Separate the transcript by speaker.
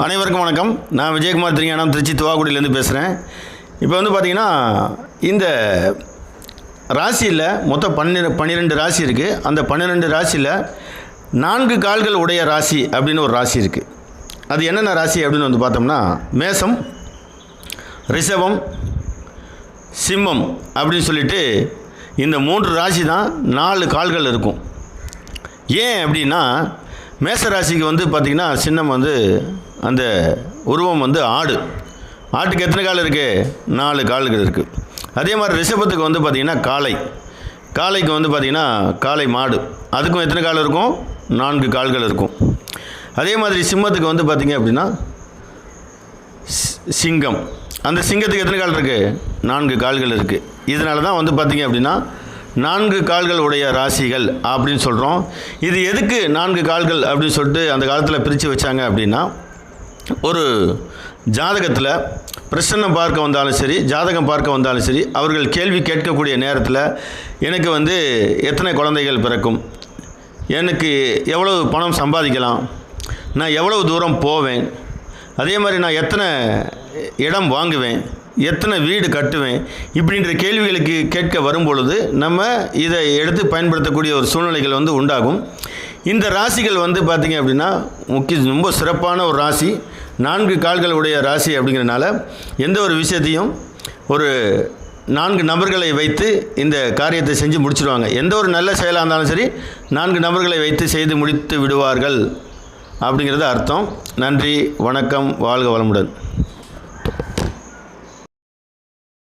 Speaker 1: அனைவருக்கும் வணக்கம். நான் விஜயகுமார் திருஞானம், திருச்சி துவாக்குடியிலேருந்து பேசுகிறேன். இப்போ பார்த்திங்கன்னா இந்த ராசியில் மொத்தம் 12 ராசி இருக்குது. அந்த 12 ராசியில் 4 கால்கள் உடைய ராசி அப்படின்னு ஒரு ராசி இருக்குது. அது என்னென்ன ராசி அப்படின்னு பார்த்தோம்னா மேசம், ரிஷபம், சிம்மம் அப்படின்னு சொல்லிட்டு இந்த 3 ராசி தான் 4 கால்கள் இருக்கும். ஏன் அப்படின்னா மேச ராசிக்கு பார்த்திங்கன்னா சின்னம் அந்த உருவம் ஆட்டுக்கு எத்தனை கால் இருக்குது? 4 கால்கள் இருக்குது. அதே மாதிரி ரிஷபத்துக்கு பார்த்திங்கன்னா காளைக்கு பார்த்திங்கன்னா காளை மாடு, அதுக்கும் எத்தனை கால் இருக்கும்? 4 கால்கள் இருக்கும். அதே மாதிரி சிம்மத்துக்கு பார்த்திங்க அப்படின்னா சிங்கம், அந்த சிங்கத்துக்கு எத்தனை கால் இருக்குது? 4 கால்கள் இருக்குது. இதனால தான் பார்த்திங்க அப்படின்னா 4 கால்கள் உடைய ராசிகள் அப்படின்னு சொல்கிறோம். இது எதுக்கு 4 கால்கள் அப்படின்னு சொல்லிட்டு அந்த காலத்தில் பிரித்து வச்சாங்க அப்படின்னா, ஒரு ஜாதகத்தில் பிரசன்னம் பார்க்க வந்தாலும் சரி, ஜாதகம் பார்க்க வந்தாலும் சரி, அவர்கள் கேள்வி கேட்கக்கூடிய நேரத்தில் எனக்கு எத்தனை குழந்தைகள் பிறக்கும், எனக்கு எவ்வளவு பணம் சம்பாதிக்கலாம், நான் எவ்வளவு தூரம் போவேன், அதே மாதிரி நான் எத்தனை இடம் வாங்குவேன், எத்தனை வீடு கட்டுவேன், இப்படின்ற கேள்விகளுக்கு கேட்க வரும்பொழுது நம்ம இதை எடுத்து பயன்படுத்தக்கூடிய ஒரு சூழ்நிலைகள் உண்டாகும். இந்த ராசிகள் பார்த்திங்க அப்படின்னா ரொம்ப சிறப்பான ஒரு ராசி, 4 கால்கள் உடைய ராசி. அப்படிங்கிறனால எந்த ஒரு விஷயத்தையும் ஒரு 4 நபர்களை வைத்து இந்த காரியத்தை செஞ்சு முடிச்சிடுவாங்க. எந்த ஒரு நல்ல செயலாக இருந்தாலும் சரி 4 நபர்களை வைத்து செய்து முடித்து விடுவார்கள் அப்படிங்கிறது அர்த்தம். நன்றி, வணக்கம், வாழ்க வளமுடன்.